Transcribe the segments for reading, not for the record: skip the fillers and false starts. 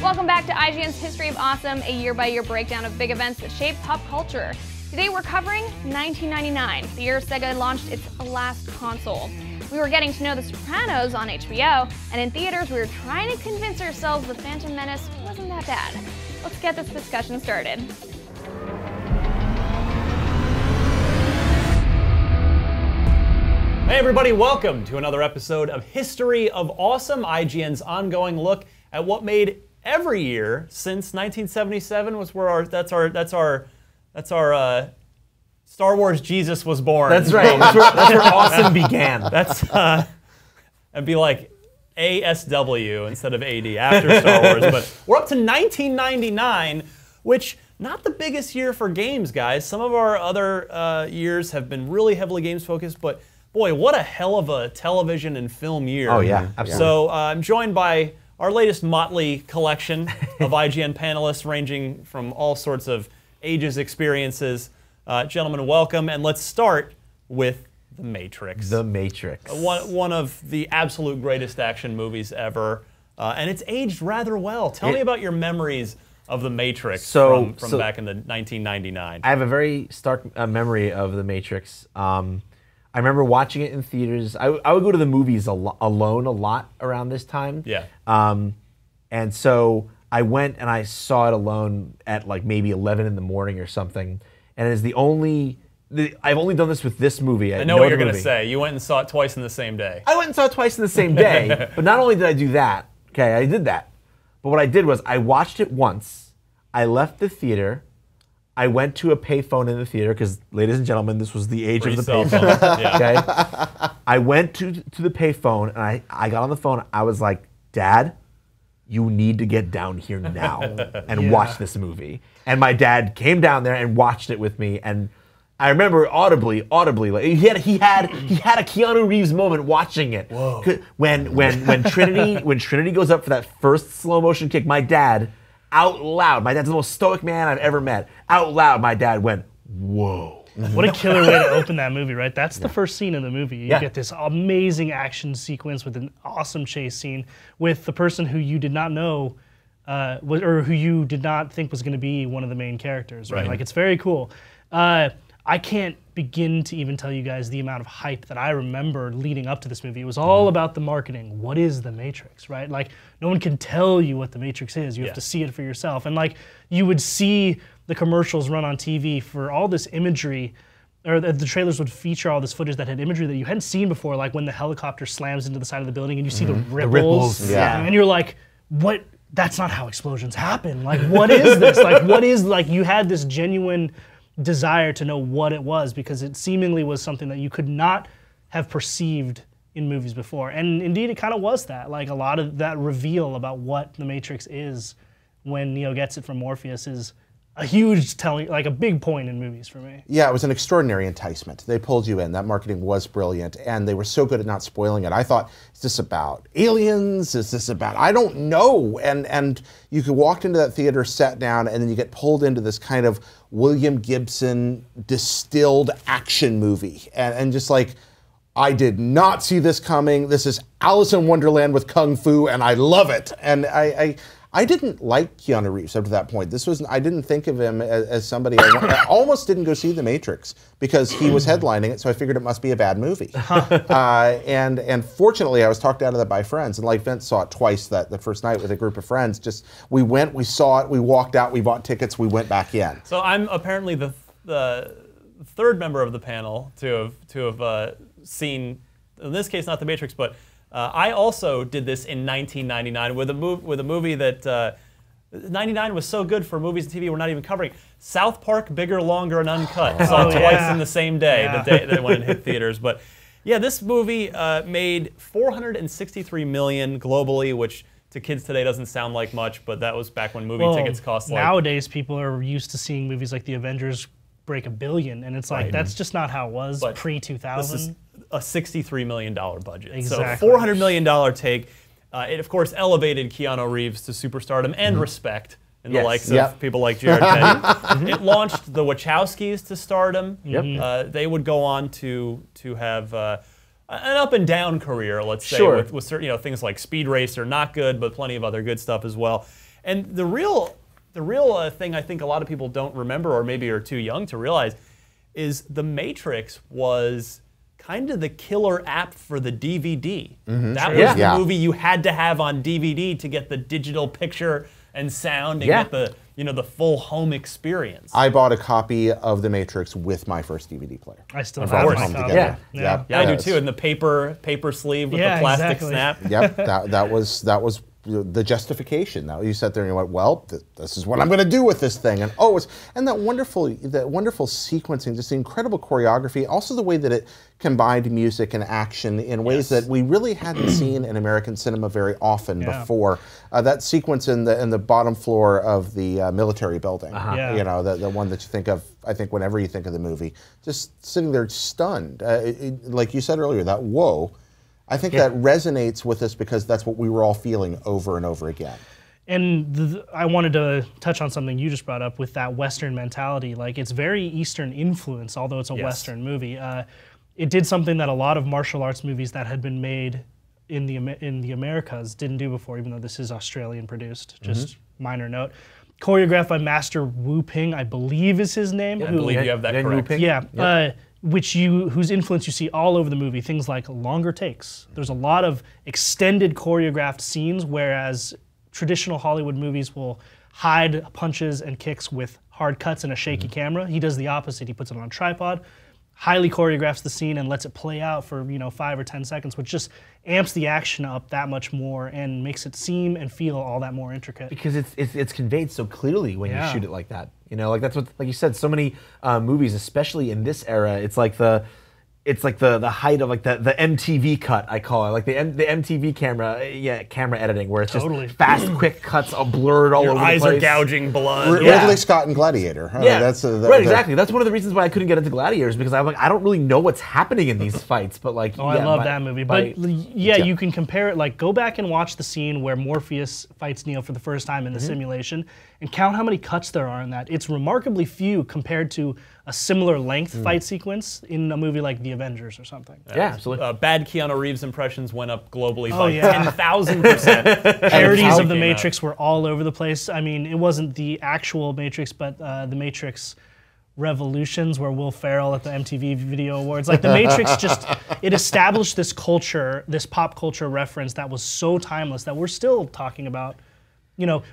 Welcome back to IGN's History of Awesome, a year-by-year breakdown of big events that shaped pop culture. Today we're covering 1999, the year Sega launched its last console. We were getting to know The Sopranos on HBO, and in theaters we were trying to convince ourselves The Phantom Menace wasn't that bad. Let's get this discussion started. Hey everybody, welcome to another episode of History of Awesome, IGN's ongoing look at what made every year since 1977 was where that's our Star Wars Jesus was born. That's right. That's where awesome began. That's and be like ASW instead of AD after Star Wars. But we're up to 1999, which not the biggest year for games, guys. Some of our other years have been really heavily games focused, but boy, what a hell of a television and film year. Oh yeah, absolutely. So I'm joined by our latest motley collection of IGN panelists ranging from all sorts of ages, experiences. Gentlemen, welcome, and let's start with The Matrix. The Matrix. One of the absolute greatest action movies ever, and it's aged rather well. Tell me about your memories of The Matrix from back in the 1999. I have a very stark memory of The Matrix. I remember watching it in theaters. I would go to the movies alone a lot around this time. Yeah. And so I went and I saw it alone at like maybe 11 in the morning or something. And it's I've only done this with this movie. I know what you're going to say. You went and saw it twice in the same day. I went and saw it twice in the same day. But not only did I do that, okay, I did that. But what I did was I watched it once. I left the theater. I went to a payphone in the theater because, ladies and gentlemen, this was the age of the payphone. Yeah. Okay? I went to the payphone and I got on the phone. I was like, Dad, you need to get down here now and watch this movie. And my dad came down there and watched it with me. And I remember audibly, like, he had a Keanu Reeves moment watching it. Whoa. When Trinity goes up for that first slow motion kick, my dad, out loud, my dad's the most stoic man I've ever met. Out loud, my dad went, whoa. What a killer way to open that movie, right? That's the first scene in the movie. You get this amazing action sequence with an awesome chase scene with the person who you did not know, or who you did not think was going to be one of the main characters, right? Like, it's very cool. I can't begin to even tell you guys the amount of hype that I remember leading up to this movie. It was all about the marketing. What is The Matrix, right? Like, no one can tell you what The Matrix is. You have to see it for yourself. And like, you would see the commercials run on TV for all this imagery, or the trailers would feature all this footage that had imagery that you hadn't seen before, like when the helicopter slams into the side of the building and you see the ripples. And you're like, what? That's not how explosions happen. Like, what is this? Like, you had this genuine desire to know what it was because it seemingly was something that you could not have perceived in movies before. And indeed, it kind of was that. Like, a lot of that reveal about what the Matrix is when Neo gets it from Morpheus is a huge like a big point in movies for me. Yeah, it was an extraordinary enticement. They pulled you in. That marketing was brilliant, and they were so good at not spoiling it. I thought, is this about aliens? Is this about, I don't know. And you could walk into that theater, sat down, and then you get pulled into this kind of William Gibson distilled action movie. And just like, I did not see this coming. This is Alice in Wonderland with Kung Fu, and I love it. And I didn't like Keanu Reeves up to that point. I didn't think of him as somebody, I almost didn't go see The Matrix because he was headlining it, so I figured it must be a bad movie. And fortunately, I was talked out of that by friends, and like Vince saw it twice the first night with a group of friends. We went, we saw it, we walked out, we bought tickets, we went back in. So I'm apparently the third member of the panel to have seen, in this case, not The Matrix, but I also did this in 1999 with a movie that 99 was so good for movies and TV we're not even covering. South Park, Bigger, Longer, and Uncut. Saw it twice in the same day, the day that it went and hit theaters. But yeah, this movie made $463 million globally, which to kids today doesn't sound like much, but that was back when movie tickets cost like... Nowadays, people are used to seeing movies like The Avengers break $1 billion, and it's like, that's just not how it was pre-2000. A $63 million budget. Exactly. So $400 million take. It, of course, elevated Keanu Reeves to superstardom and respect in the likes of people like Jared Petty. It launched the Wachowskis to stardom. They would go on to have an up and down career, let's say, with certain things like Speed Racer, not good, but plenty of other good stuff as well. And the real thing I think a lot of people don't remember, or maybe are too young to realize, is The Matrix was kind of the killer app for the DVD. That was the movie you had to have on DVD to get the digital picture and sound and get the the full home experience. I bought a copy of The Matrix with my first DVD player. I still And have brought it my home copy. together. Yeah. I do too. And the paper sleeve with the plastic snap. Yep, that was the justification. Now you sat there and you went, well, this is what I'm going to do with this thing, and that wonderful sequencing, just the incredible choreography, also the way that it combined music and action in ways that we really hadn't seen in American cinema very often before. That sequence in the bottom floor of the military building, you know, the one that you think of, I think, whenever you think of the movie, just sitting there stunned, like you said earlier, that whoa. I think that resonates with us because that's what we were all feeling over and over again. And I wanted to touch on something you just brought up with that Western mentality. Like, it's very Eastern influence, although it's a Western movie. It did something that a lot of martial arts movies that had been made in the Americas didn't do before, even though this is Australian produced. Just minor note. Choreographed by Master Wu Ping, I believe is his name. I believe you have that correct. Yeah. Whose influence you see all over the movie, things like longer takes. There's a lot of extended choreographed scenes, whereas traditional Hollywood movies will hide punches and kicks with hard cuts and a shaky camera. He does the opposite. He puts it on a tripod, highly choreographs the scene and lets it play out for 5 or 10 seconds, which just amps the action up that much more and makes it seem and feel all that more intricate. Because it's conveyed so clearly when you shoot it like that. Like that's what, like you said, so many movies, especially in this era, it's like the height of like the MTV cut, I call it, like the MTV camera editing, where it's just fast, quick cuts, all blurred all over the place. Your eyes are gouging blood. Ridley Scott and Gladiator. Right, exactly. That's one of the reasons why I couldn't get into Gladiator, is because I'm like, I don't really know what's happening in these fights, but like, I love that movie. But you can compare it. Like, go back and watch the scene where Morpheus fights Neo for the first time in the simulation, and count how many cuts there are in that. It's remarkably few compared to a similar length fight sequence in a movie like The Avengers or something. Yeah, absolutely. Bad Keanu Reeves impressions went up globally by 10,000%. Parodies of The Matrix were all over the place. I mean, it wasn't the actual Matrix, but The Matrix Revolutions, where Will Ferrell at the MTV Video Awards. Like, The Matrix it established this culture, this pop culture reference that was so timeless that we're still talking about.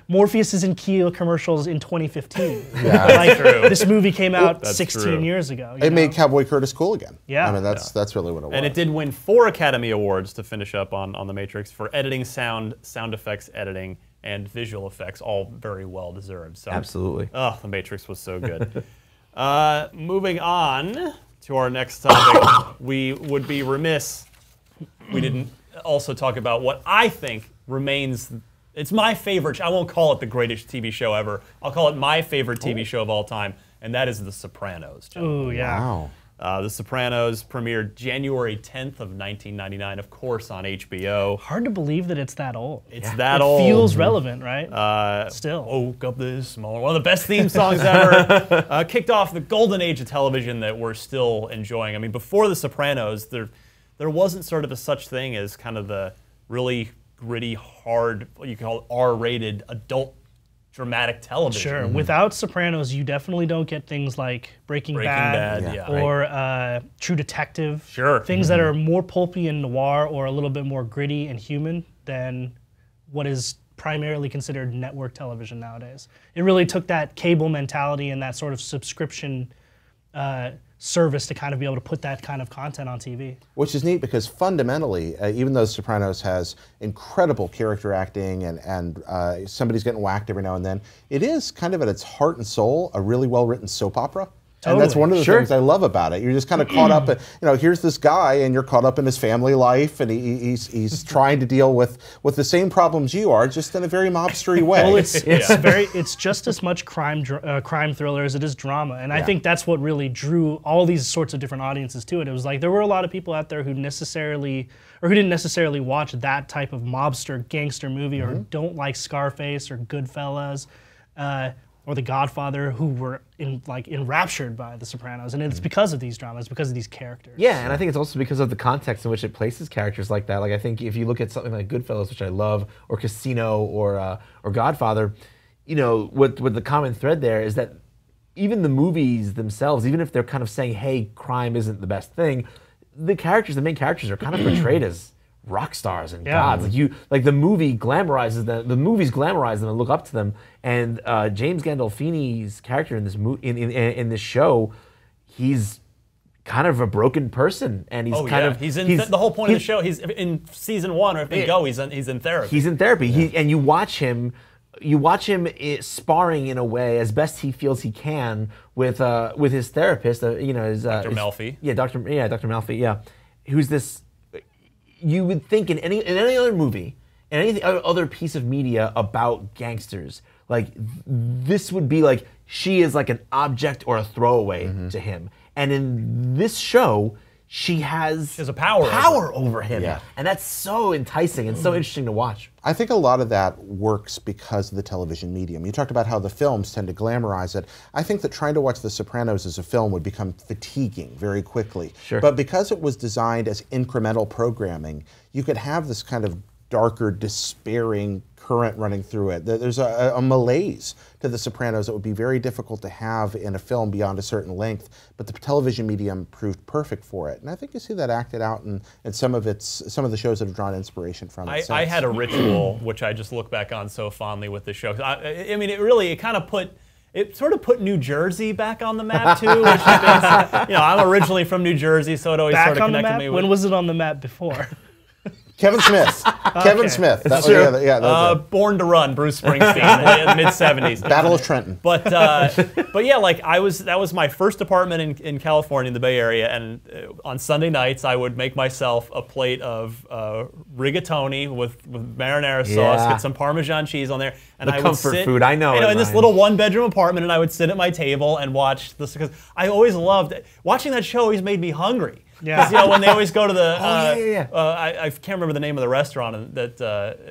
Morpheus is in Kia commercials in 2015. That's true. This movie came out 16 years ago. It made Cowboy Curtis cool again. Yeah. I mean, that's really what it was. And it did win 4 Academy Awards to finish up on The Matrix for editing, sound effects editing, and visual effects, all very well deserved. So, absolutely. Oh, The Matrix was so good. Moving on to our next topic, we would be remiss we didn't also talk about what I think remains. It's my favorite. I won't call it the greatest TV show ever. I'll call it my favorite TV show of all time, and that is The Sopranos. Oh, yeah. Wow. The Sopranos premiered January 10th of 1999, of course, on HBO. Hard to believe that it's that old. It's that old. It feels relevant, right? Still. Woke up this morning. One of the best theme songs ever. Kicked off the golden age of television that we're still enjoying. I mean, before The Sopranos, there wasn't sort of a such thing as kind of the really gritty, hard, what you call R-rated adult dramatic television. Sure. Without Sopranos, you definitely don't get things like Breaking Bad or True Detective. Sure. Things that are more pulpy and noir or a little bit more gritty and human than what is primarily considered network television nowadays. It really took that cable mentality and that sort of subscription service to kind of be able to put that kind of content on TV. Which is neat because fundamentally, even though Sopranos has incredible character acting and somebody's getting whacked every now and then, it is kind of at its heart and soul a really well-written soap opera. And that's one of the things I love about it. You're just kind of caught up, here's this guy and you're caught up in his family life and he's trying to deal with the same problems you are, just in a very mobstery way. Well, it's just as much crime thriller as it is drama. And I think that's what really drew all these sorts of different audiences to it. It was like there were a lot of people out there who didn't necessarily watch that type of mobster gangster movie or don't like Scarface or Goodfellas. Or The Godfather, who were enraptured by The Sopranos, and it's because of these dramas, because of these characters. Yeah, and I think it's also because of the context in which it places characters like that. Like I think if you look at something like Goodfellas, which I love, or Casino, or Godfather, you know, what the common thread there is that even the movies themselves, even if they're kind of saying, hey, crime isn't the best thing, the main characters are kind of portrayed as rock stars and gods. Like the movie glamorizes them. The movies glamorize them and look up to them. And James Gandolfini's character in this in this show, he's kind of a broken person, and he's the whole point of the show. He's in season 1 or if they go, he's in therapy. He's in therapy. And you watch him sparring in a way as best he feels he can with his therapist. You know, Dr. Melfi. Dr. Melfi. Yeah, who's this? You would think in any other movie, in any other piece of media about gangsters, like this would be like she is like an object or a throwaway to him. And in this show, she has a power over him. Yeah. And that's so enticing and so interesting to watch. I think a lot of that works because of the television medium. You talked about how the films tend to glamorize it. I think that trying to watch The Sopranos as a film would become fatiguing very quickly. Sure. But because it was designed as incremental programming, you could have this kind of darker, despairing current running through it. There's a malaise to The Sopranos that would be very difficult to have in a film beyond a certain length, but the television medium proved perfect for it. And I think you see that acted out in some of the shows that have drawn inspiration from it. I had a ritual, which I just look back on so fondly with the show. I mean, it sort of put New Jersey back on the map too, which is, you know, I'm originally from New Jersey, so it always sort of connected me with. When was it on the map before? Kevin Smith. Kevin Smith. That's true. Born to Run, Bruce Springsteen, in the mid-'70s. Battle of Trenton. But yeah, like that was my first apartment in California, in the Bay Area, and on Sunday nights I would make myself a plate of rigatoni with marinara sauce, get some Parmesan cheese on there, and I would sit, food. I know. You know, in this little one-bedroom apartment, and I would sit at my table and watch this because I always loved it. Watching that show. Always made me hungry. Yeah. You know, when they always go to the, I can't remember the name of the restaurant that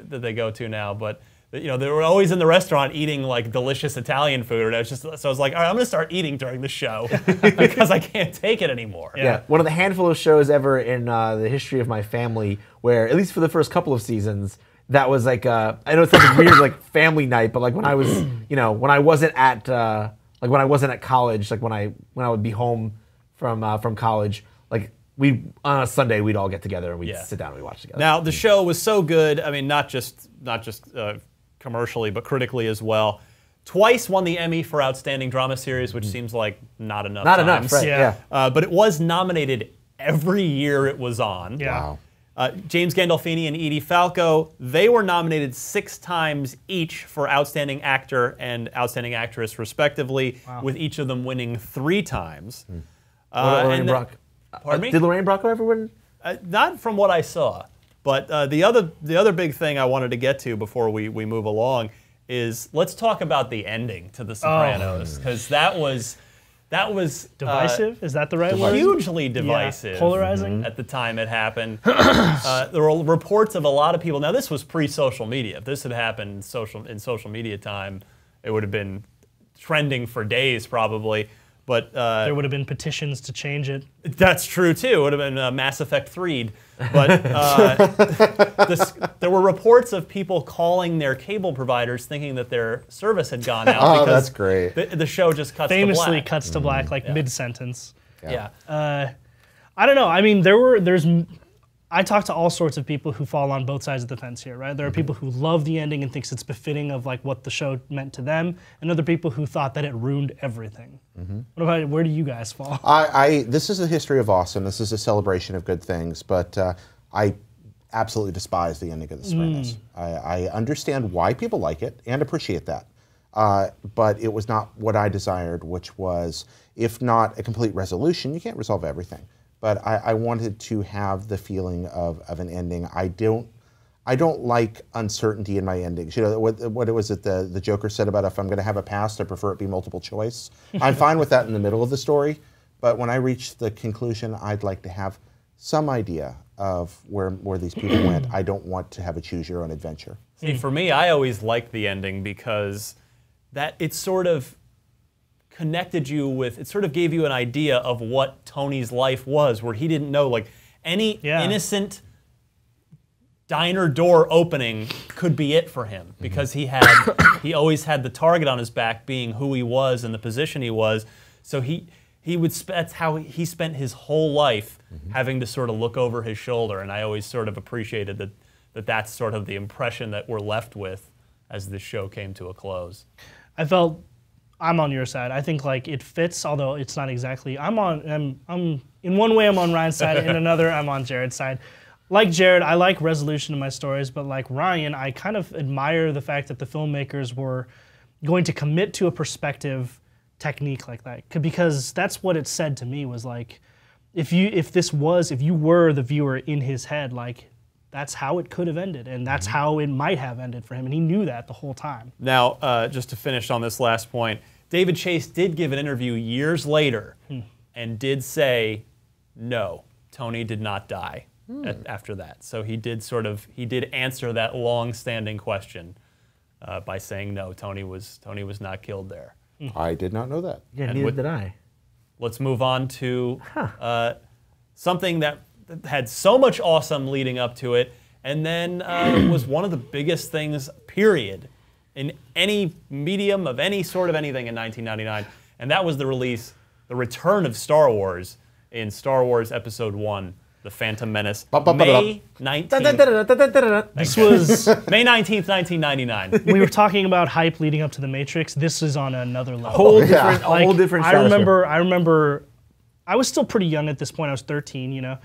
they go to now, but you know, they were always in the restaurant eating like delicious Italian food, and so I was like, all right, I'm gonna start eating during the show because I can't take it anymore. Yeah, one of the handful of shows ever in the history of my family where, at least for the first couple of seasons, that was like, I know it's like a weird like family night, but like when I was, you know, when I wasn't at college, like when I would be home from college. Like on a Sunday, we'd all get together and we'd sit down and we'd watch together. Now the show was so good. I mean, not just commercially, but critically as well. Twice won the Emmy for Outstanding Drama Series, which seems like not enough. Not enough, right? Yeah. But it was nominated every year it was on. Yeah. Wow. James Gandolfini and Edie Falco, they were nominated 6 times each for Outstanding Actor and Outstanding Actress, respectively, with each of them winning 3 times. Lorraine Bracco. Pardon me? Did Lorraine Bracco ever win? Not from what I saw. But the other big thing I wanted to get to before we move along is let's talk about the ending to The Sopranos, because that was divisive. Is that the right word? Hugely divisive. Yeah. Polarizing. At the time it happened. There were reports of a lot of people. Now this was pre-social media. If this had happened in social media time, it would have been trending for days probably. But there would have been petitions to change it. That's true too. It would have been Mass Effect 3'd. But there were reports of people calling their cable providers thinking that their service had gone out. Oh, because that's great. The show just cuts famously to black. cuts to black, like mid-sentence. Yeah. I don't know. I mean, I talk to all sorts of people who fall on both sides of the fence here, right? There are people who love the ending and thinks it's befitting of like what the show meant to them, and other people who thought that it ruined everything. What about, where do you guys fall? This is a history of awesome. This is a celebration of good things, but I absolutely despise the ending of The Sopranos. I understand why people like it and appreciate that, but it was not what I desired, which was, if not a complete resolution, you can't resolve everything. But I wanted to have the feeling of an ending. I don't like uncertainty in my endings. You know, what was it the Joker said about, if I'm going to have a past, I prefer it be multiple choice. I'm fine with that in the middle of the story, but when I reach the conclusion, I'd like to have some idea of where these people went. I don't want to have a choose your own adventure. See, for me, I always liked the ending because it sort of connected you with, it sort of gave you an idea of what Tony's life was, where he didn't know, like, any innocent diner door opening could be it for him, because he always had the target on his back being who he was and the position he was. So that's how he spent his whole life, having to sort of look over his shoulder. And I always sort of appreciated that's sort of the impression that we're left with as this show came to a close. I'm on your side. I think like it fits, although it's not exactly. I'm in one way I'm on Ryan's side, in another I'm on Jared's side. Like Jared, I like resolution in my stories, but like Ryan, I kind of admire the fact that the filmmakers were going to commit to a perspective technique like that, because that's what it said to me, was like, if you were the viewer in his head, like that's how it could have ended, and that's how it might have ended for him, and he knew that the whole time. Now, just to finish on this last point, David Chase did give an interview years later and did say, no, Tony did not die after that. So he did answer that long-standing question by saying, no, Tony was not killed there. I did not know that. Yeah, neither did I. Let's move on to something that had so much awesome leading up to it, and then was one of the biggest things, period, in any medium of any sort of anything in 1999, and that was the return of Star Wars in Star Wars Episode 1, The Phantom Menace, May 19th. This was May 19th, 1999. We were talking about hype leading up to The Matrix. This is on another level. Whole different. I remember. I was still pretty young at this point. I was 13, you know,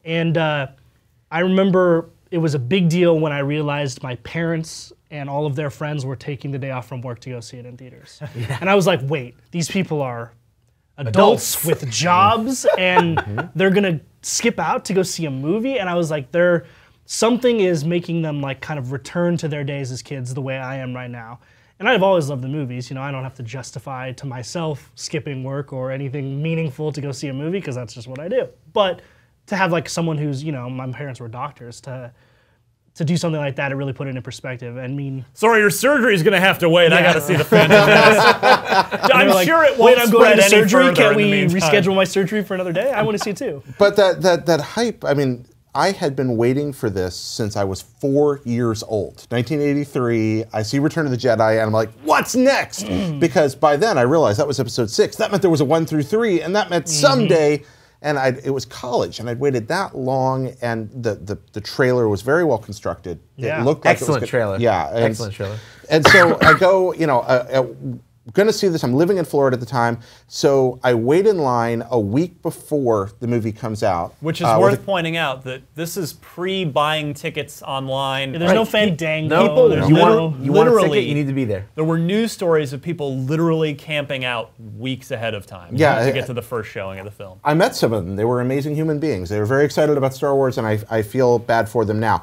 and I remember it was a big deal when I realized my parents and all of their friends were taking the day off from work to go see it in theaters. And I was like, wait, these people are adults with jobs, and they're gonna skip out to go see a movie. And I was like, something is making them like kind of return to their days as kids the way I am right now. And I've always loved the movies. You know, I don't have to justify to myself skipping work or anything meaningful to go see a movie, because that's just what I do. But to have like someone who's, you know, my parents were doctors, to do something like that, it really put it in perspective. I mean, sorry, your surgery's gonna have to wait. I gotta see the Phantom Menace. I'm sure it won't I'm going spread to any surgery. further Can't in we the meantime. reschedule my surgery for another day? I want to see it too. But that hype, I mean, I had been waiting for this since I was 4 years old. 1983, I see Return of the Jedi, and I'm like, what's next? Because by then I realized that was episode 6. That meant there was a 1 through 3, and that meant someday, and it was college, and I'd waited that long, and the trailer was very well constructed. Yeah. It looked like Excellent it was trailer. Yeah. Excellent trailer. And so I go, you know, going to see this. I'm living in Florida at the time, so I wait in line a week before the movie comes out. Which is worth pointing out that this is pre-buying tickets online. There's no Fandango. People there's You no, want a literally, ticket, you need to be there. There were news stories of people literally camping out weeks ahead of time to get to the first showing of the film. I met some of them. They were amazing human beings. They were very excited about Star Wars, and I feel bad for them now.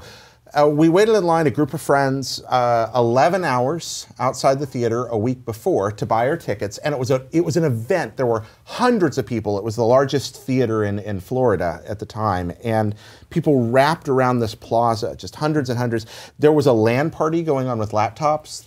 We waited in line, a group of friends, 11 hours outside the theater a week before to buy our tickets, and it was an event. There were hundreds of people. It was the largest theater in Florida at the time, and people wrapped around this plaza, just hundreds and hundreds. There was a LAN party going on with laptops.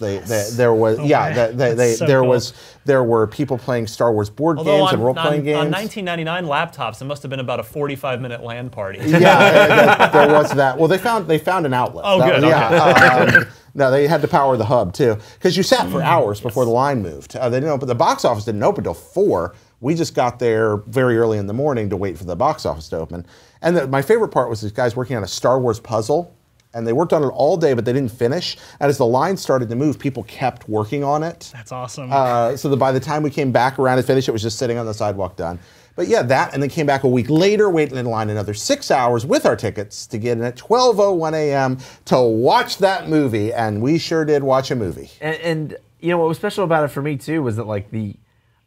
There were people playing Star Wars board games and role-playing games. On 1999 laptops, it must have been about a 45-minute LAN party. Yeah, there was that. Well, they found an outlet. Oh, good. Yeah. No, they had to power the hub too, because you sat for hours before the line moved. They didn't open. The box office didn't open until 4. We just got there very early in the morning to wait for the box office to open. And my favorite part was these guys working on a Star Wars puzzle, and they worked on it all day, but they didn't finish. And as the line started to move, people kept working on it. That's awesome. So that by the time we came back around to finish, it was just sitting on the sidewalk done. But yeah, that, and then came back a week later, waiting in line another 6 hours with our tickets to get in at 12:01 a.m. to watch that movie, and we sure did watch a movie. And you know what was special about it for me too was that like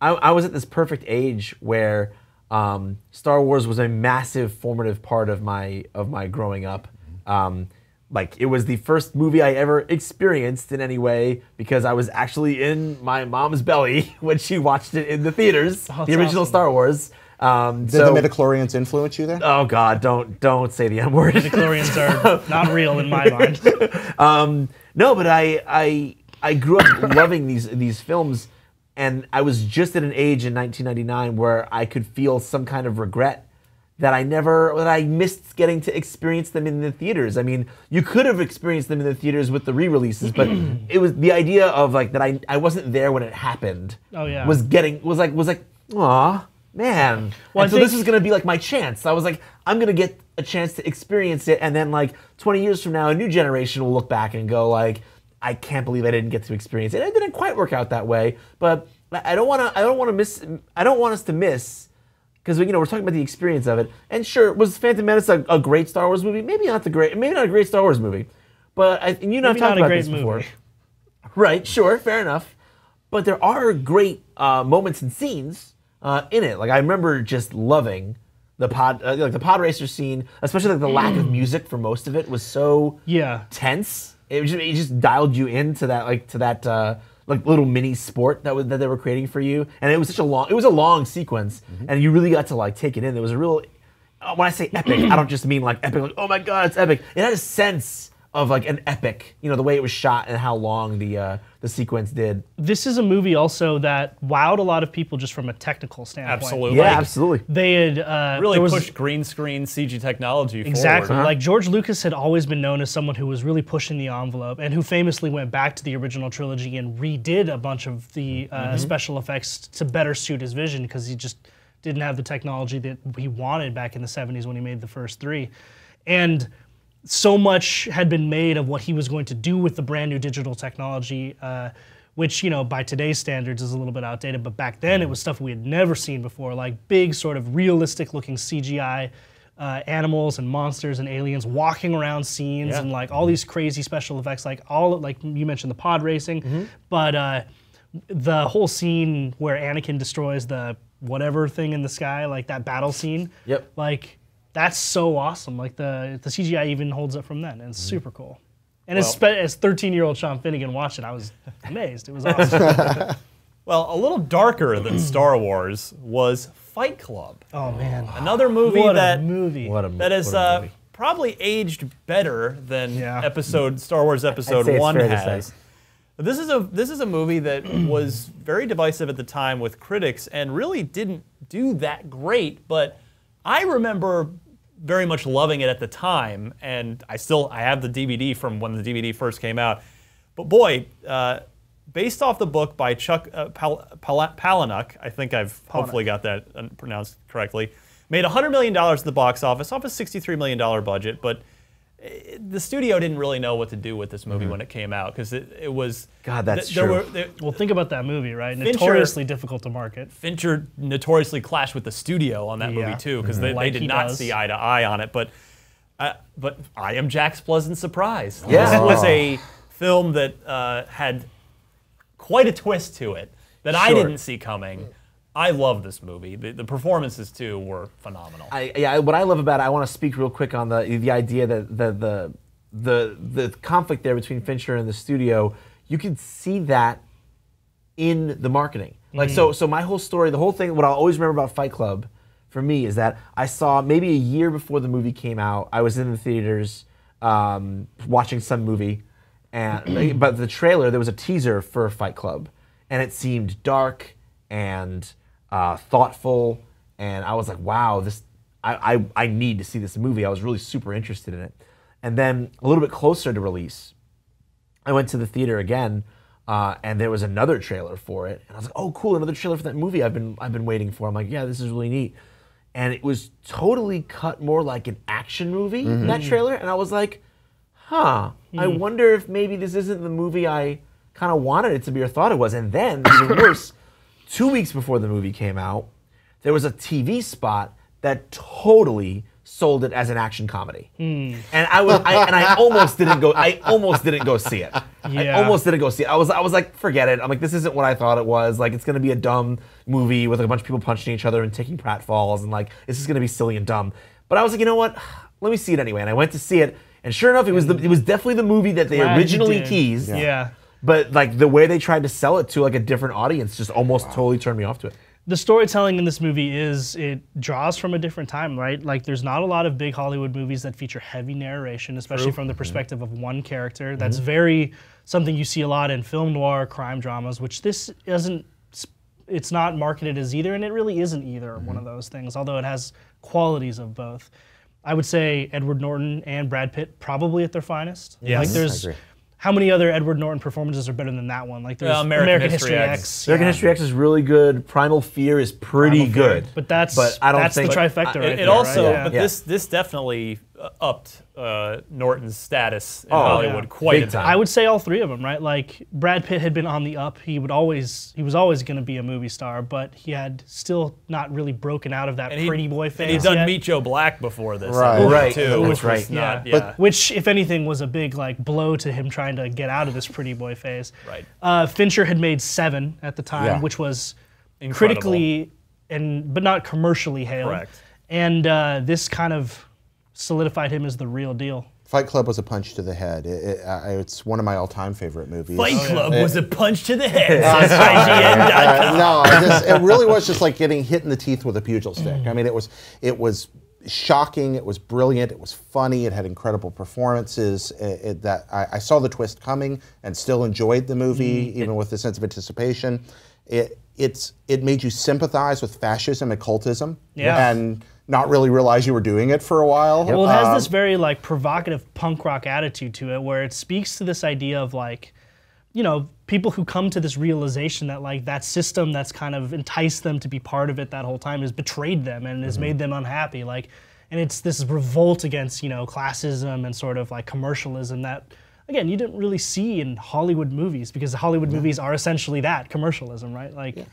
I was at this perfect age where Star Wars was a massive formative part of my growing up. Like it was the first movie I ever experienced in any way because I was actually in my mom's belly when she watched it in the theaters, the original Star Wars. Did the midichlorians influence you there? Oh God, don't say the M word. Midichlorians are not real in my mind. No, but I grew up loving these films, and I was just at an age in 1999 where I could feel some kind of regret that I missed getting to experience them in the theaters. I mean, you could have experienced them in the theaters with the re-releases, but it was the idea of like that I wasn't there when it happened. Oh yeah. Was like, aw, man. Well, and so this is gonna be like my chance. I was like, I'm gonna get a chance to experience it, and then like 20 years from now, a new generation will look back and go like, I can't believe I didn't get to experience it. It didn't quite work out that way, but I don't want us to miss. Because we're talking about the experience of it, and sure, was Phantom Menace a great Star Wars movie? Maybe not a great Star Wars movie, but and you and I've talked about this before, right? Sure, fair enough. But there are great moments and scenes in it. Like I remember just loving the pod racer scene, especially like the lack of music for most of it was so tense. It just dialed you into that like little mini sport that they were creating for you, and it was a long sequence, and you really got to like take it in. There was a real, when I say epic, I don't just mean like epic, like oh my god, it's epic. It had a sense of like an epic, the way it was shot and how long the sequence did. This is a movie also that wowed a lot of people just from a technical standpoint. Absolutely. Yeah, absolutely. They had really pushed green screen CG technology exactly. forward. Like George Lucas had always been known as someone who was really pushing the envelope and who famously went back to the original trilogy and redid a bunch of the special effects to better suit his vision because he just didn't have the technology that he wanted back in the 70s when he made the first three. And so much had been made of what he was going to do with the brand new digital technology, which, by today's standards is a little bit outdated, but back then it was stuff we had never seen before, like big sort of realistic looking CGI animals and monsters and aliens walking around scenes and like all these crazy special effects, like you mentioned the pod racing, but the whole scene where Anakin destroys the whatever thing in the sky, like that battle scene, like that's so awesome. Like the CGI even holds up from then, and it's super cool. And as 13-year-old Sean Finnegan watched it, I was amazed. It was awesome. Well, a little darker than Star Wars was Fight Club. Oh man, another movie what that a movie. That is probably aged better than Star Wars Episode 1 has. This is a movie that was very divisive at the time with critics and really didn't do that great, but I remember very much loving it at the time, and I have the DVD from when the DVD first came out. But boy, based off the book by Chuck Palahniuk, I think I've hopefully got that pronounced correctly, made $100 million at the box office off a $63 million budget, but the studio didn't really know what to do with this movie when it came out because it was. God, that's true. Well, think about that movie, right? Notoriously difficult to market. Fincher notoriously clashed with the studio on that movie too because they did not see eye to eye on it. But I am Jack's pleasant surprise. Yeah. This was a film that had quite a twist to it that I didn't see coming. I love this movie. The performances too were phenomenal. What I love about it, I want to speak real quick on the idea that the conflict there between Fincher and the studio. You can see that in the marketing. Like so my whole story, the whole thing. What I'll always remember about Fight Club, for me, is that I saw maybe a year before the movie came out. I was in the theaters watching some movie, but the trailer there was a teaser for Fight Club, and it seemed dark and thoughtful, and I was like, wow, I need to see this movie. I was really super interested in it. And then a little bit closer to release, I went to the theater again, and there was another trailer for it, and I was like, oh cool, another trailer for that movie I've been waiting for. I'm like, yeah, this is really neat. And it was totally cut more like an action movie in that trailer, and I was like, I wonder if maybe this isn't the movie I kind of wanted it to be or thought it was. And then, even worse, 2 weeks before the movie came out, there was a TV spot that totally sold it as an action comedy, and I almost didn't go. I almost didn't go see it. I almost didn't go see it. I was like, forget it. I'm like, this isn't what I thought it was. Like, it's gonna be a dumb movie with like a bunch of people punching each other and taking pratfalls, and like, this is gonna be silly and dumb. But I was like, you know what? Let me see it anyway. And I went to see it, and sure enough, it was definitely the movie that they originally teased. Yeah. But like the way they tried to sell it to like a different audience just almost totally turned me off to it. The storytelling in this movie it draws from a different time, right? Like there's not a lot of big Hollywood movies that feature heavy narration, especially from the perspective of one character. That's very something you see a lot in film noir crime dramas, which this isn't it's not marketed as either, and it really isn't either one of those things, although it has qualities of both. I would say Edward Norton and Brad Pitt probably at their finest. Yes. Like I there's agree. How many other Edward Norton performances are better than that one? Like there's American History X. American History X is really good. Primal Fear is pretty good. But that's I don't that's think the trifecta right It there, also, right? but Yeah. this definitely upped Norton's status in Oh, Hollywood yeah. quite Big a bit. time. I would say all three of them, right? Like Brad Pitt had been on the up. He was always going to be a movie star, but he had still not really broken out of that pretty boy phase. And he'd done yet. Meet Joe Black before this, Right. I believe, Right. too, That's which right. was not, Yeah. yeah. Which, if anything, was a big like blow to him trying to get out of this pretty boy phase. Right. Fincher had made Seven at the time, Yeah. which was Incredible. critically but not commercially hailed. Correct. And this kind of solidified him as the real deal. Fight Club was a punch to the head. It's one of my all-time favorite movies. Fight Club was a punch to the head. says IGN.com. It really was just like getting hit in the teeth with a pugil stick. I mean, it was shocking. It was brilliant. It was funny. It had incredible performances. I saw the twist coming and still enjoyed the movie, even with a sense of anticipation. It made you sympathize with fascism and cultism, and not really realize you were doing it for a while. Well, it has this very like provocative punk rock attitude to it, where it speaks to this idea of like, you know, people who come to this realization that like that system that's kind of enticed them to be part of it that whole time has betrayed them and has made them unhappy. Like, and it's this revolt against, you know, classism and sort of like commercialism that, again, you didn't really see in Hollywood movies, because the Hollywood movies are essentially that, commercialism, right? Like,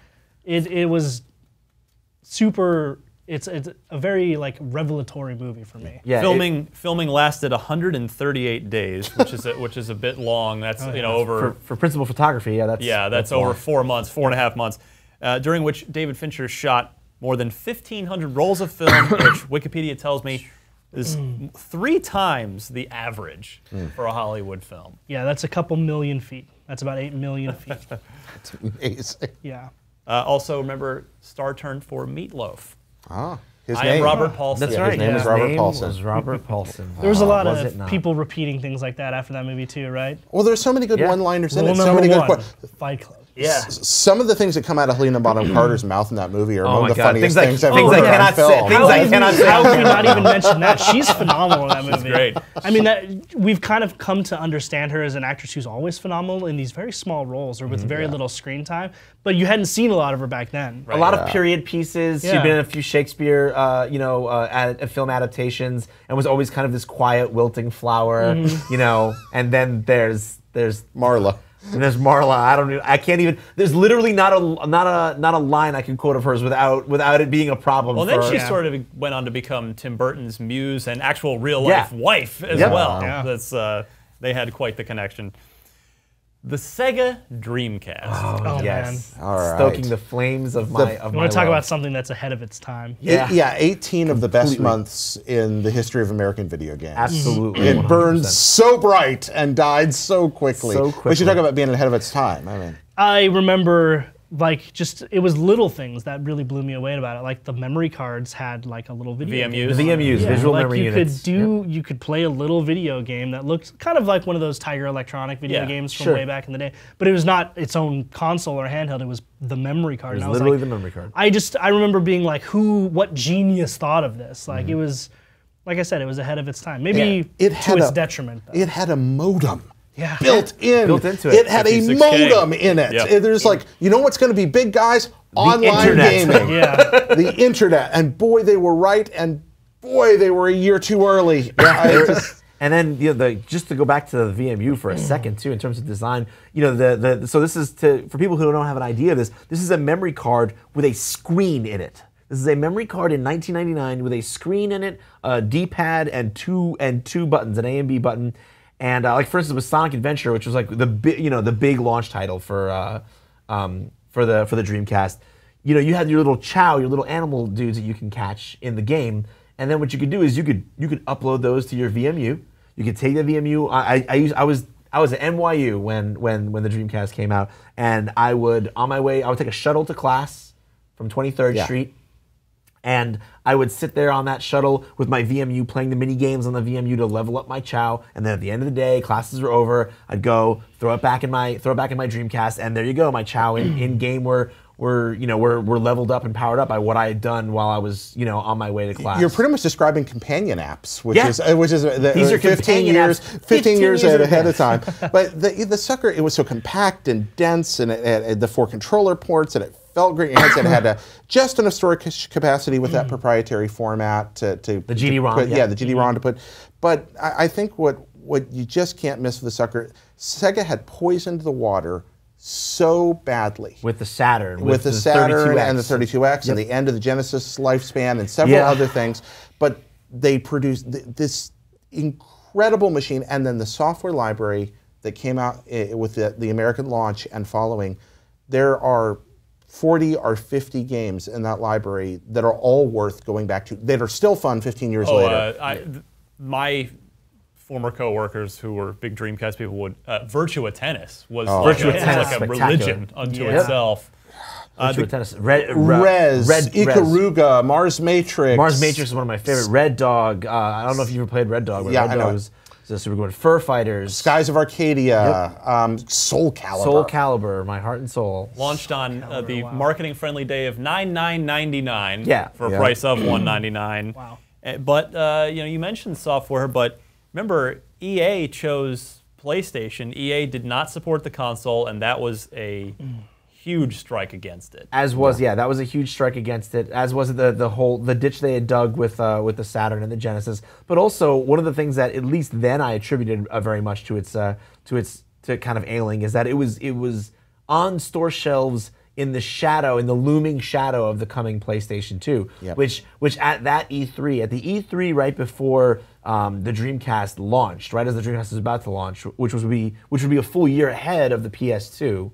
it was super. It's a very like revelatory movie for me. Yeah, Filming lasted 138 days, which is a bit long. That's over for principal photography. Yeah, that's over 4 months, 4.5 months, during which David Fincher shot more than 1,500 rolls of film, which Wikipedia tells me is 3 times the average for a Hollywood film. Yeah, that's a couple million feet. That's about 8 million feet. It's amazing. Yeah. Also, remember, star turned for Meatloaf. His I name. am Robert Paulson. That's Yeah, right. his name is Robert Paulson. Was Robert Paulson. There was a lot Was it of not? people repeating things like that after that movie too, right? Well, there's so many good one-liners in Rule it. So number many good one, quotes. Fight Club. Yeah. Some of the things that come out of Helena Bonham Carter's mouth in that movie are Oh among my the God. funniest things I've things ever I heard on cannot say. film. Things I cannot say. How can we not even mention that? She's phenomenal in that movie. great. I mean, we've kind of come to understand her as an actress who's always phenomenal in these very small roles or with very little screen time. But you hadn't seen a lot of her back then. A lot of period pieces. Yeah. She'd been in a few Shakespeare, film adaptations, and was always kind of this quiet, wilting flower, And then there's Marla. And there's Marla. I can't even. There's literally not a line I can quote of hers without it being a problem. Well, for then she her. sort of went on to become Tim Burton's muse and actual real life wife as well. Yeah. That's they had quite the connection. The Sega Dreamcast. Oh, Yes. man. All right. Stoking the flames of my. You want to talk about something that's ahead of its time. Yeah. 18 of the best months in the history of American video games. Absolutely. It 100%. burned so bright and died so quickly. So We should quickly. talk about being ahead of its time. I mean, I remember, like, it was little things that really blew me away about it. Like, the memory cards had, like, a little video game. VMUs. The VMUs, Yeah, visual like memory you units. you could play a little video game that looked kind of like one of those Tiger Electronic video Yeah, games from sure. way back in the day, but it was not its own console or handheld. It was the memory card. It was And I was literally like, the memory card. I remember being like, what genius thought of this? Like Mm-hmm. it was, like I said, it was ahead of its time. Maybe it to had its a- detriment. Though. it had a modem. Yeah. Built into it. It had a 56K. modem in it. Yep. There's like, you know what's going to be big, guys? Online internet. gaming. Yeah. The internet. And boy, they were right. And boy, they were a year too early. And then just to go back to the VMU for a second too, in terms of design, so this is for people who don't have an idea of this. This is a memory card with a screen in it. This is a memory card in 1999 with a screen in it, a D-pad, and two buttons, an A and B button. And like for instance, with Sonic Adventure, which was like the big launch title for the Dreamcast. You had your little chow, your little animal dudes that you can catch in the game. And then what you could do is you could upload those to your VMU. You could take the VMU. I was at NYU when the Dreamcast came out, and I would take a shuttle to class from 23rd Street. And I would sit there on that shuttle with my VMU playing the mini games on the VMU to level up my chow. And then at the end of the day, classes were over. I'd go throw it back in my Dreamcast, and there you go. My chow in game were were leveled up and powered up by what I had done while I was on my way to class. You're pretty much describing companion apps, which Yeah. is These are 15 years, companion apps, 15 years 15 years ahead of time. But the sucker, it was so compact and dense, and it had the 4 controller ports, and it felt great. It had just enough storage capacity with that proprietary format to the GD-ROM. the GD-ROM to put. But I think what you just can't miss with the sucker, Sega had poisoned the water so badly with the Saturn, with the Saturn 32X. and the 32X and the end of the Genesis lifespan and several other things. But they produced this incredible machine, and then the software library that came out with the American launch and following. There are 40 or 50 games in that library that are all worth going back to, that are still fun 15 years later. My former coworkers who were big Dreamcast people would Virtua Tennis was Virtua Tennis, like a religion unto itself. Virtua Tennis, Res, Red Ikaruga, Mars Matrix. Mars Matrix is one of my favorite. Red Dog. I don't know if you ever played Red Dog. But Red Dog was super good. Fur Fighters. Skies of Arcadia. Soul Calibur. Soul Calibur, my heart and soul. Launched on the marketing-friendly day of $99.99 for a price of $199. Wow. But you mentioned software, but remember, EA chose PlayStation. EA did not support the console, and that was a huge strike against it. As was, that was a huge strike against it. As was the ditch they had dug with the Saturn and the Genesis. But also, one of the things that at least then I attributed very much to its kind of ailing is that it was on store shelves in the looming shadow of the coming PlayStation 2, which at that E3, at the E3 right before the Dreamcast launched, right as the Dreamcast was about to launch, which would be a full year ahead of the PS2,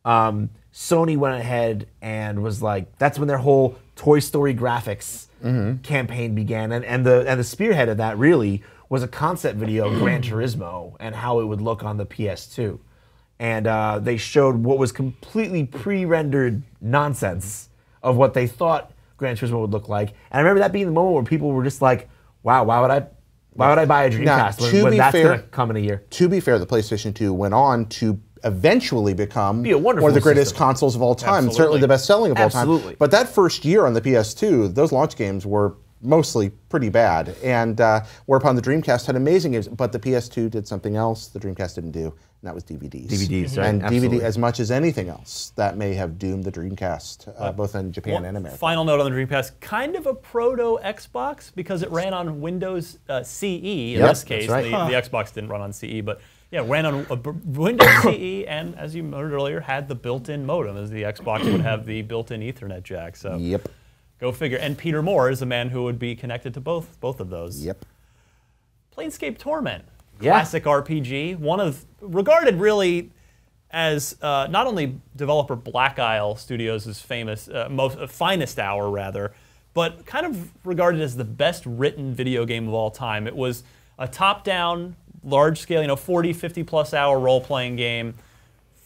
Sony went ahead and was like, that's when their whole Toy Story graphics campaign began, and the spearhead of that really was a concept video of Gran Turismo and how it would look on the PS2. And they showed what was completely pre-rendered nonsense of what they thought Gran Turismo would look like. And I remember that being the moment where people were just like, wow, why would I buy a Dreamcast when that's going to come in a year? To be fair, the PlayStation 2 went on to eventually become one of the greatest consoles of all time, and certainly the best-selling of all time. But that first year on the PS2, those launch games were mostly pretty bad, and whereupon the Dreamcast had amazing games, but the PS2 did something else the Dreamcast didn't do, and that was DVDs. DVDs, right? And Absolutely. DVD, as much as anything else, that may have doomed the Dreamcast, both in Japan and America. Final note on the Dreamcast, kind of a proto-Xbox, because it ran on Windows CE in this case. Right. The Xbox didn't run on CE, but yeah, ran on Windows CE, and as you noted earlier, had the built-in modem, as the Xbox would have the built-in Ethernet jack. So go figure. And Peter Moore is a man who would be connected to both of those. Planescape Torment, classic RPG, regarded really as not only developer Black Isle Studios' famous, finest hour rather, but kind of regarded as the best written video game of all time. It was a top-down, large-scale, 40, 50-plus hour role-playing game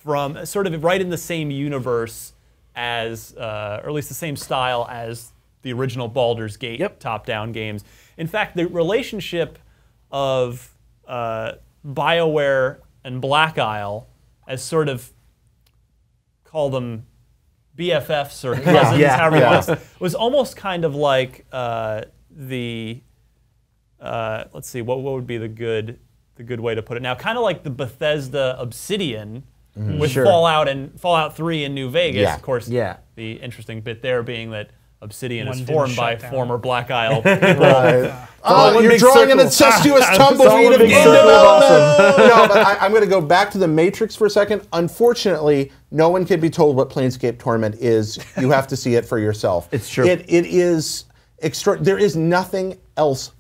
from sort of right in the same universe as, or at least the same style as the original Baldur's Gate top-down games. In fact, the relationship of BioWare and Black Isle, as sort of call them BFFs or cousins, however you want, was almost kind of like let's see, what would be the good way to put it now? Kind of like the Bethesda Obsidian with Fallout and Fallout 3 in New Vegas. Of course, the interesting bit there being that Obsidian is formed by former Black Isle people. You're drawing an incestuous tumbleweed of game development. No, but I'm going to go back to the Matrix for a second. Unfortunately, no one can be told what Planescape Torment is. You have to see it for yourself. It's true. It is there is nothing else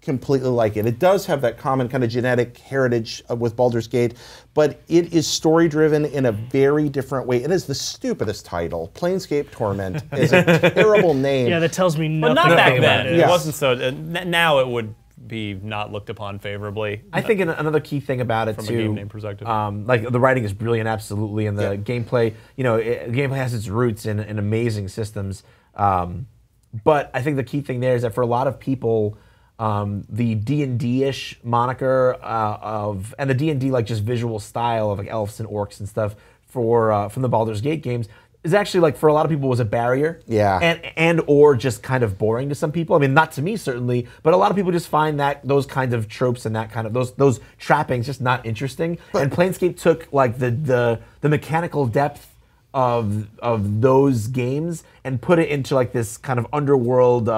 completely like it. It does have that common kind of genetic heritage with Baldur's Gate, but it is story-driven in a very different way. It is the stupidest title. Planescape Torment is a terrible name. Yeah, that tells me nothing. But not back about then. it. It wasn't so. Now it would be not looked upon favorably. I think another key thing about it from too, a game name perspective, like the writing is brilliant, absolutely, and the gameplay. Gameplay has its roots in amazing systems. But I think the key thing there is that for a lot of people, the D&D-ish moniker and the D&D like just visual style of like elves and orcs and stuff from the Baldur's Gate games is actually like for a lot of people was a barrier. Yeah. And or just kind of boring to some people. I mean, not to me certainly, but a lot of people just find that those kinds of tropes and that kind of those trappings just not interesting. And Planescape took like the mechanical depth of those games and put it into like this kind of underworld,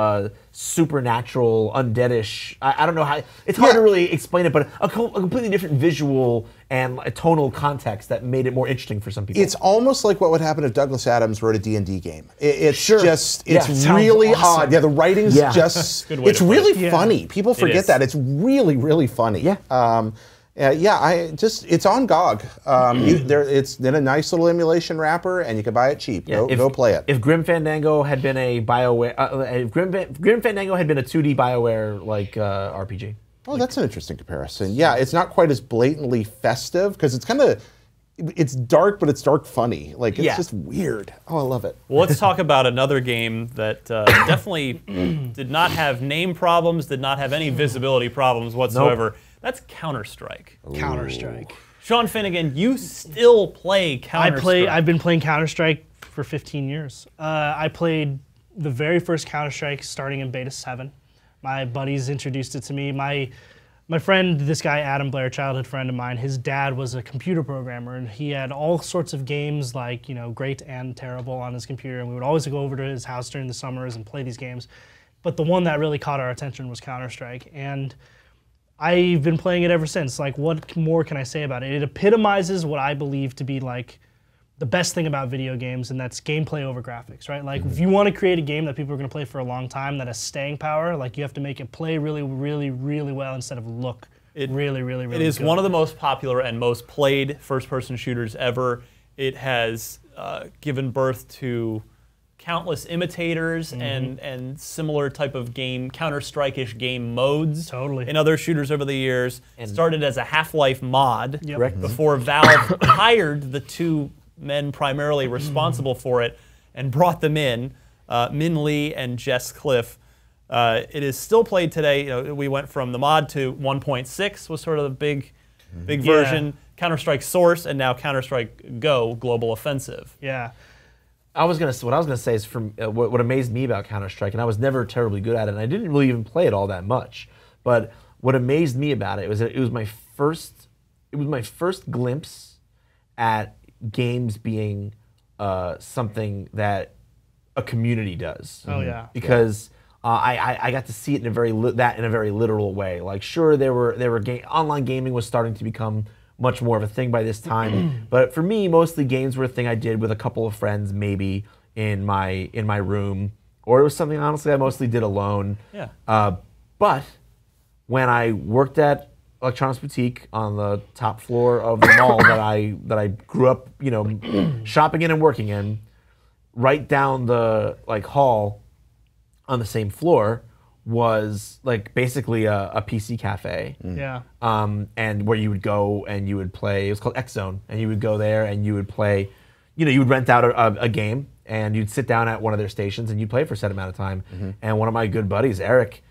supernatural, undeadish. I don't know how. It's hard to really explain it, but a completely different visual and a tonal context that made it more interesting for some people. It's almost like what would happen if Douglas Adams wrote a D&D game. It's Sure. just, Yeah. it's Sounds really awesome. odd. Yeah, the writing's Yeah. just, Good way it's to put it. really Yeah. funny. People forget is. that. It's really, really funny. Yeah. It's on GOG. It's in a nice little emulation wrapper, and you can buy it cheap. Go play it. If Grim Fandango had been a BioWare, if Grim Fandango had been a 2D BioWare like RPG. Oh, that's an interesting comparison. Yeah, it's not quite as blatantly festive because it's dark, but it's dark funny. Like it's just weird. Oh, I love it. Well, let's talk about another game that definitely did not have name problems, did not have any visibility problems whatsoever. That's Counter-Strike. Counter-Strike. Sean Finnegan, you still play Counter-Strike. I've been playing Counter-Strike for 15 years. I played the very first Counter-Strike starting in Beta 7. My buddies introduced it to me. My friend, this guy Adam Blair, childhood friend of mine, his dad was a computer programmer, and he had all sorts of games like, great and terrible on his computer, and we would always go over to his house during the summers and play these games. But the one that really caught our attention was Counter-Strike, and I've been playing it ever since. Like, what more can I say about it? It epitomizes what I believe to be like the best thing about video games, and that's gameplay over graphics, right? Like, if you want to create a game that people are going to play for a long time that has staying power, like, you have to make it play really, really, really well instead of look really, really, really It is good. one of the most popular and most played first-person shooters ever. It has given birth to countless imitators and similar type of game, Counter-Strike-ish game modes in other shooters over the years. It started as a Half-Life mod before Valve hired the two men primarily responsible for it and brought them in, Min Lee and Jess Cliff. It is still played today. We went from the mod to 1.6 was sort of the big version, Counter-Strike Source, and now Counter-Strike Go, Global Offensive. Yeah. What I was gonna say is from what amazed me about Counter-Strike, and I was never terribly good at it, and I didn't really even play it all that much. But what amazed me about it was that it was my first glimpse at games being something that a community does. Oh yeah. Because I got to see it in a very literal way. Like, sure, online gaming was starting to become much more of a thing by this time, but for me, mostly games were a thing I did with a couple of friends, maybe in my room, or it was something honestly I mostly did alone. Yeah. But when I worked at Electronics Boutique on the top floor of the mall that I grew up, shopping in and working in, right down the hall on the same floor was basically a PC cafe. Yeah. And where you would go and you would play. It was called X Zone, and you would go there and you would play. You would rent out a game and you'd sit down at one of their stations and you'd play for a set amount of time. And one of my good buddies, Eric,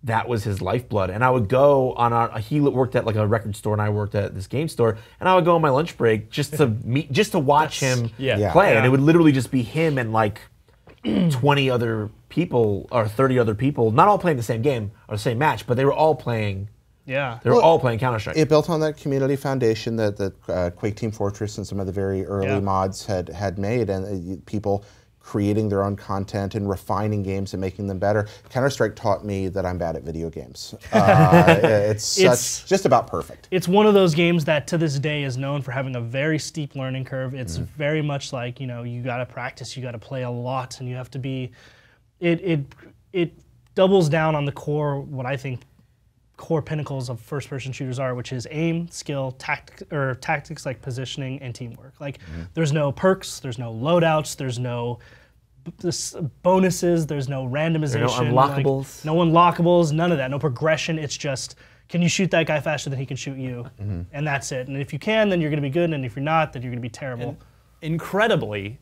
that was his lifeblood. And I would go he worked at a record store and I worked at this game store, and I would go on my lunch break just to watch him play. And it would literally just be him and 20 other people or 30 other people, not all playing the same game or the same match, but they were all playing. Yeah. They were all playing Counter-Strike. It built on that community foundation that Quake Team Fortress and some of the very early mods had made, and people creating their own content and refining games and making them better. Counter-Strike taught me that I'm bad at video games. It's just about perfect. It's one of those games that to this day is known for having a very steep learning curve. It's very much like, you got to practice, you got to play a lot, and you have to be. It doubles down on the core, what I think core pinnacles of first-person shooters are, which is aim, skill, tactics like positioning and teamwork. There's no perks, there's no loadouts, there's no bonuses, there's no randomization. No unlockables. No unlockables, none of that. No progression. It's just, can you shoot that guy faster than he can shoot you? And that's it. And if you can, then you're going to be good, and if you're not, then you're going to be terrible. And incredibly,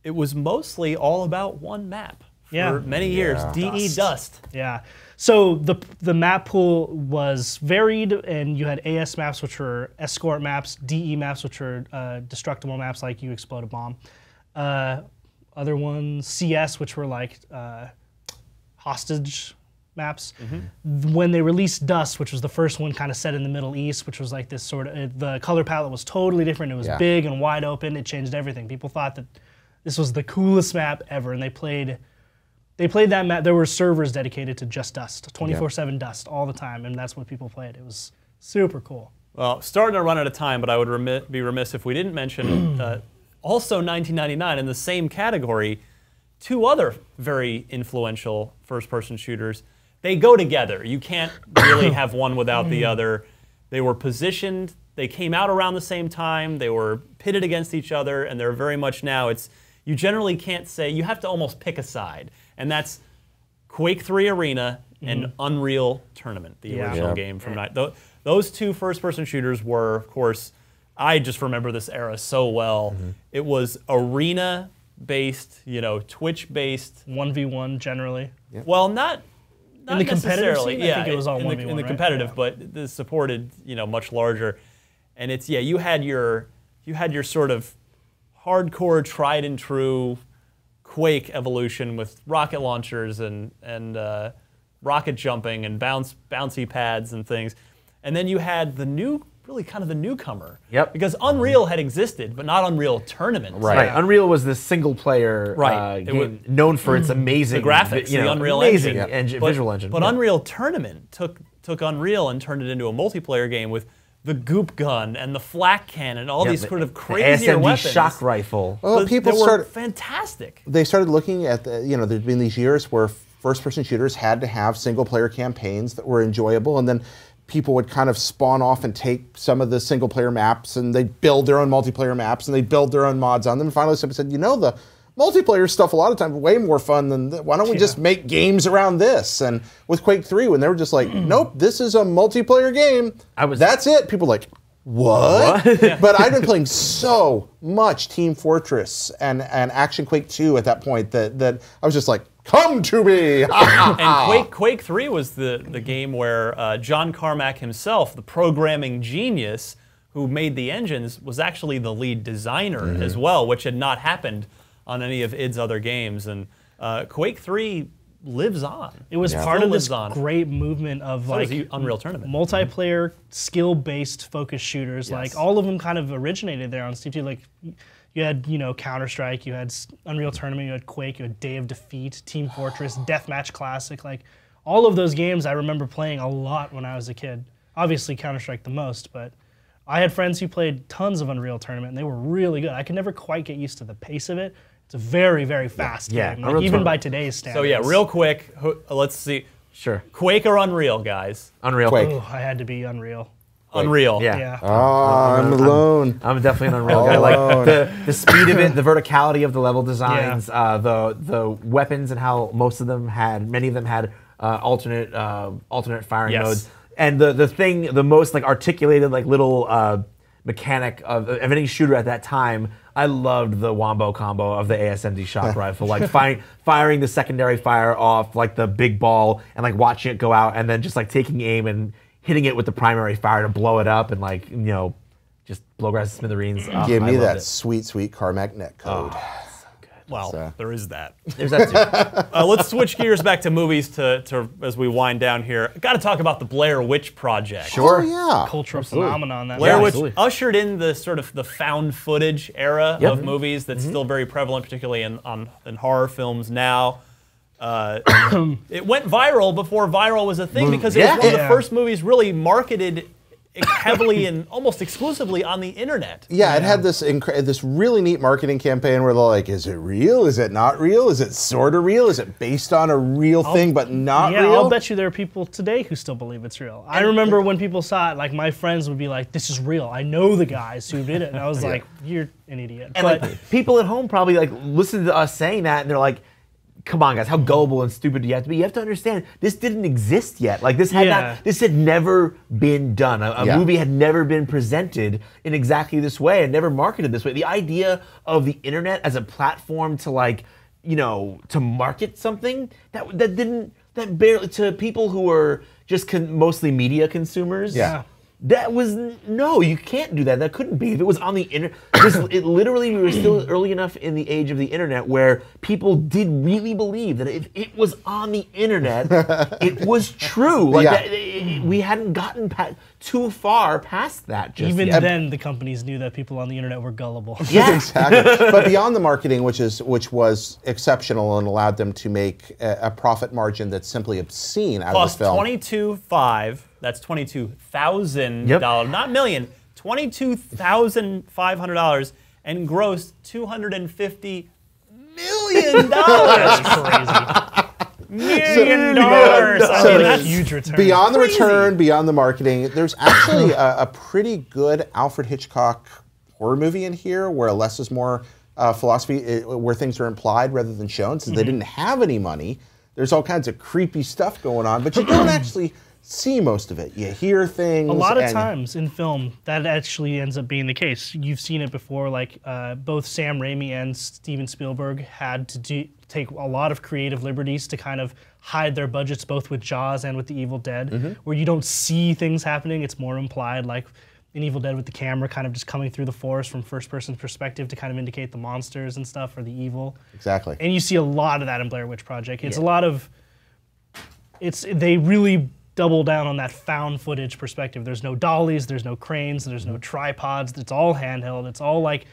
it was mostly all about one map. For many years, DE Dust. Yeah. So the map pool was varied, and you had AS maps, which were escort maps, DE maps, which were destructible maps like you explode a bomb. Other ones, CS, which were like hostage maps. When they released Dust, which was the first one kind of set in the Middle East, which was like this sort of, the color palette was totally different. It was big and wide open. It changed everything. People thought that this was the coolest map ever, and they played that map. There were servers dedicated to just Dust, 24/7 Dust all the time, and that's what people played. It was super cool. Well, starting to run out of time, but I would be remiss if we didn't mention also 1999 in the same category, two other very influential first-person shooters. They go together. You can't really have one without the other. They were positioned. They came out around the same time. They were pitted against each other, and they're very much now. You generally can't say. You have to almost pick a side, and that's Quake 3 Arena and Unreal Tournament, the original game from those two first-person shooters were, of course. I just remember this era so well. It was arena-based, Twitch-based. 1v1 generally. Well, not in the competitive necessarily. scene, I think it was all 1v1, in the right? competitive, but this supported, much larger. And it's you had your sort of hardcore, tried and true Quake evolution with rocket launchers and rocket jumping and bouncy pads and things. And then you had the newcomer. Yep. Because Unreal had existed, but not Unreal Tournament. Right. Unreal was this single player game known for its amazing the graphics, the Unreal amazing engine. visual engine. But Unreal Tournament took Unreal and turned it into a multiplayer game with the goop gun and the flak cannon, all these sort of crazier SMG weapons. shock rifle. Well, people were fantastic. They started looking at there'd been these years where first-person shooters had to have single-player campaigns that were enjoyable, and then people would kind of spawn off and take some of the single-player maps, and they'd build their own multiplayer maps, and they'd build their own mods on them. And finally, somebody said, the multiplayer stuff a lot of times way more fun than why don't we just make games around this? And with Quake 3, when they were just like, nope, this is a multiplayer game. That's it. People were like, what? But I'd been playing so much Team Fortress and Action Quake 2 at that point that I was just like, come to me! And Quake 3 was the game where John Carmack himself, the programming genius who made the engines, was actually the lead designer as well, which had not happened on any of id's other games. And Quake 3 lives on. It was part of this great movement of Unreal Tournament. Multiplayer, skill-based focus shooters. Like all of them kind of originated there on Steam too. Like you had Counter-Strike, you had Unreal Tournament, you had Quake, you had Day of Defeat, Team Fortress, Deathmatch Classic. Like all of those games I remember playing a lot when I was a kid. Obviously Counter-Strike the most, but I had friends who played tons of Unreal Tournament and they were really good. I could never quite get used to the pace of it. It's a very, very fast game, like, even by today's standards. So yeah, real quick, let's see. Sure. Quake or Unreal, guys? Unreal. Quake. Oh, I had to be Unreal. Unreal. Yeah. Oh, I'm alone. I'm definitely an Unreal guy. Like the speed of it, the verticality of the level designs, the weapons and how many of them had alternate firing modes, and the most like articulated like little mechanic of any shooter at that time. I loved the wombo combo of the ASMD shock rifle, like firing the secondary fire off like the big ball and like watching it go out, and then just like taking aim and hitting it with the primary fire to blow it up and like just blow grass to smithereens. Give me that sweet Carmack netcode. Well, there is that. There's that too. Let's switch gears back to movies to as we wind down here. Got to talk about the Blair Witch Project. Sure. Oh, yeah. Cultural phenomenon. That Blair Witch absolutely. ushered in the sort of the found footage era of movies that's still very prevalent, particularly in horror films now. It went viral before viral was a thing because it was one of the first movies really marketed heavily and almost exclusively on the internet. Yeah, it had this really neat marketing campaign where they're like, is it real? Is it not real? Is it sort of real? Is it based on a real thing but not real? I'll bet you there are people today who still believe it's real. I remember when people saw it, like my friends would be like, this is real. I know the guys who did it. And I was like, you're an idiot. And like people at home probably like listen to us saying that and they're like, come on, guys, how gullible and stupid do you have to be? You have to understand, this didn't exist yet. Like this had never been done. A movie had never been presented in exactly this way and never marketed this way. The idea of the internet as a platform to like, to market something that barely to people who were just mostly media consumers. Yeah. That was no, you can't do that. That couldn't be. If it was on the internet, it literally, we were still early enough in the age of the internet where people did really believe that if it was on the internet, it was true. Like we hadn't gotten too far past that. Just Even yet. then, the companies knew that people on the internet were gullible. Yeah, Exactly. But beyond the marketing, which was exceptional and allowed them to make a profit margin that's simply obscene out of Cost this film. $22,500. That's $22,000, Yep. not million. $22,500 and grossed $250 million. Million dollars. I So mean, that's Huge return. Beyond the crazy. return, beyond the marketing, there's actually a pretty good Alfred Hitchcock horror movie in here where less is more philosophy, where things are implied rather than shown. Since they didn't have any money, there's all kinds of creepy stuff going on, but you don't actually see most of it. You hear things. A lot of times in film, that actually ends up being the case. You've seen it before, like both Sam Raimi and Steven Spielberg had to take a lot of creative liberties to kind of hide their budgets, both with Jaws and with The Evil Dead, where you don't see things happening, it's more implied, like in Evil Dead with the camera kind of just coming through the forest from first-person perspective to kind of indicate the monsters and stuff, or the evil. Exactly. And you see a lot of that in Blair Witch Project. It's a lot of, they really double down on that found footage perspective. There's no dollies, there's no cranes, there's no tripods, it's all handheld, it's all like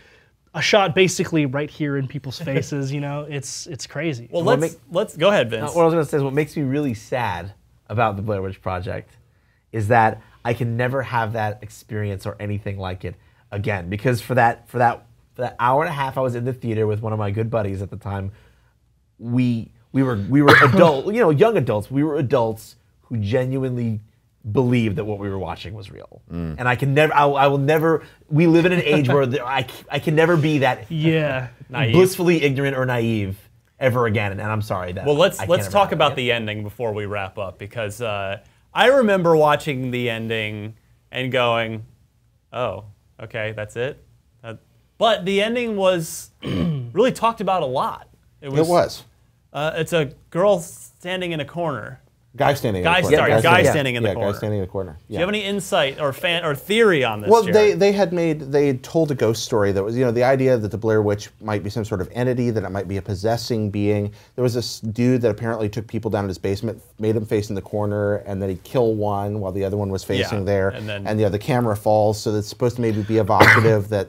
a shot basically right here in people's faces, you know? It's crazy. Well, let's go ahead, Vince. what I was going to say is what makes me really sad about the Blair Witch Project is that I can never have that experience or anything like it again. Because for that hour and a half I was in the theater with one of my good buddies at the time, we were adult, young adults. We were adults who genuinely believed that what we were watching was real. And I can never, I will never, we live in an age where I can never be that blissfully ignorant or naive ever again. And I'm sorry that. Well, let's talk about the ending before we wrap up, because I remember watching the ending and going, oh, okay, that's it? But the ending was really talked about a lot. It was. It's a girl standing in a corner. Guy standing in the corner. Guy standing in the corner. Guy standing in the corner. Do you have any insight or theory on this? Well, Jared? they had told a ghost story that was, the idea that the Blair Witch might be some sort of entity, that it might be a possessing being. There was this dude that apparently took people down to his basement, made them face in the corner, and then he'd kill one while the other one was facing there, and the camera falls, so that's supposed to maybe be evocative that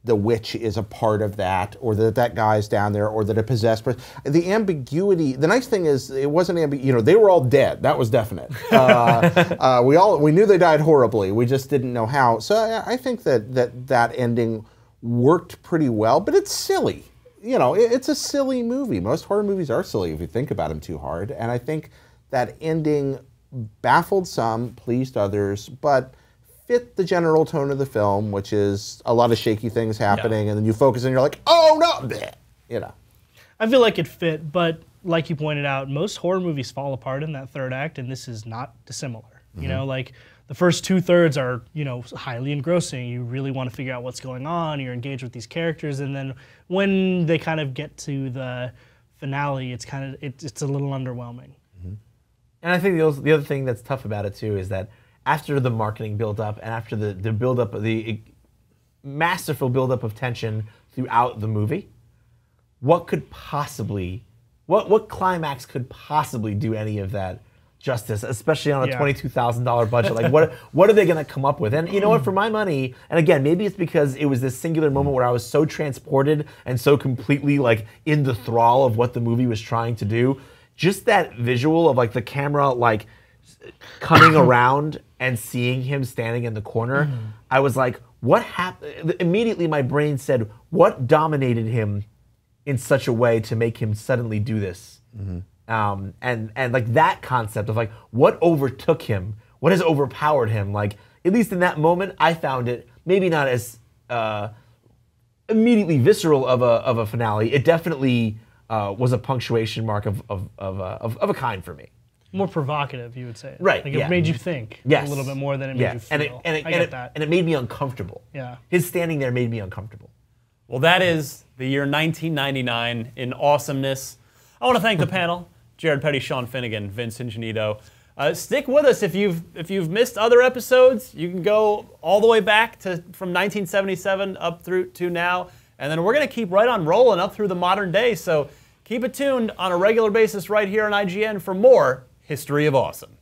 the witch is a part of that, or that guy's down there, or that a possessed person. The ambiguity. The nice thing is, it wasn't ambiguous. They were all dead. That was definite. We knew they died horribly. We just didn't know how. So I think that ending worked pretty well, but it's silly. It's a silly movie. Most horror movies are silly if you think about them too hard. And I think that ending baffled some, pleased others, but fit the general tone of the film, which is a lot of shaky things happening, and then you focus and you're like, oh no, bleh. I feel like it fit, but like you pointed out, most horror movies fall apart in that third act, and this is not dissimilar. Like the first 2/3 are, highly engrossing. You really want to figure out what's going on. You're engaged with these characters, and then when they kind of get to the finale, it's a little underwhelming. And I think the other thing that's tough about it too is that after the marketing build-up and after the build-up, the masterful build-up of tension throughout the movie, what climax could possibly do any of that justice, especially on a $22,000 budget? Like, what are they going to come up with? And you know what, for my money, and again, maybe it's because it was this singular moment where I was so transported and so completely like in the thrall of what the movie was trying to do, just that visual of like the camera like coming around and seeing him standing in the corner, I was like, what happened? Immediately my brain said, what dominated him in such a way to make him suddenly do this? And like that concept of like, what overtook him? What has overpowered him? Like, at least in that moment, I found it maybe not as immediately visceral of a finale. It definitely was a punctuation mark of a kind for me. More provocative, you would say. Right. Like it made you think a little bit more than it made you feel. I get that. And it made me uncomfortable. Yeah. His standing there made me uncomfortable. Well, that is the year 1999 in awesomeness. I want to thank the panel, Jared Petty, Sean Finnegan, Vince Ingenito. Stick with us if you've missed other episodes. You can go all the way back to from 1977 up through to now, and then we're gonna keep right on rolling up through the modern day. So keep it tuned on a regular basis right here on IGN for more History of Awesome.